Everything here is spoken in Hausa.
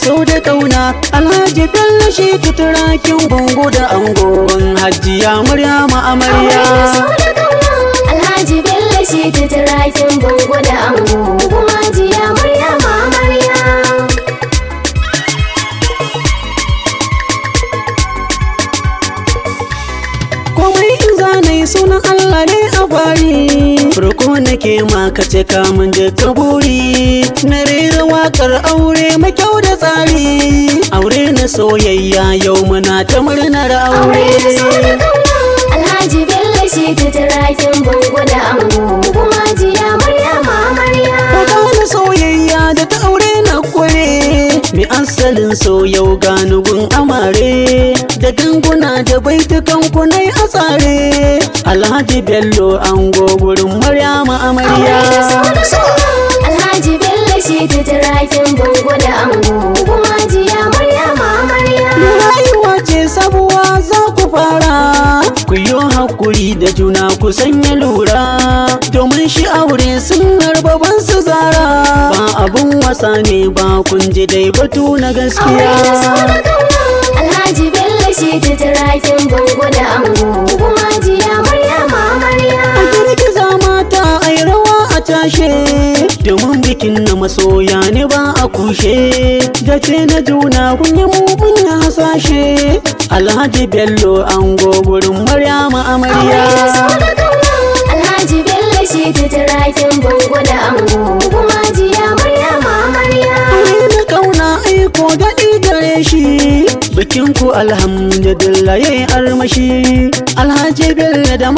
so da kauna. Alhaji Bello shi turakin bango da angon Hajiya Maryama amarya. Alhaji Bello shi turakin bango da angon Hajiya Maryama amarya. Komai in zanai sunan Allah ne a bari, farko nake ma ka cika min da kaburi. Na rera waƙar aure mai kyau da tsari, aure na soyayya yau muna ta murnar aure. Alhaji Bello shi turakin bango da angon Hajiya Maryama amarya. Magana soyayya da ta aure na kware, mai asalin so yau ganugun amare, da ganguna da baitukan kunai a tsare. Alhaji Bello ango gurin Maryama amarya. Alhaji Bello shi turakin bango da angon Hajiya Maryama amarya. Rayuwa ce sabuwa za ku fara, ku yi hakuri da juna ku sanya lura, domin shi aure sun harbaban su zara. Ba abun wasa ne ba, kun ji dai batu na gaskiya. Alhaji Bello shi turakin bango da angon Hajiya Maryama amarya. A girgiza mata ai rawa a tashe, domin bikin na masoya ne ba a kushe. Da ce na juna kun yi mugun ya hasashe. Alhaji Bello ango gurin Maryama amarya. Alhaji Bello shi turakin bango da angon Hajiya Maryama amarya. Aure da kauna aiko daɗi gare shi, bikin ku alhamdulillah yayi armashi. Alhaji Bello da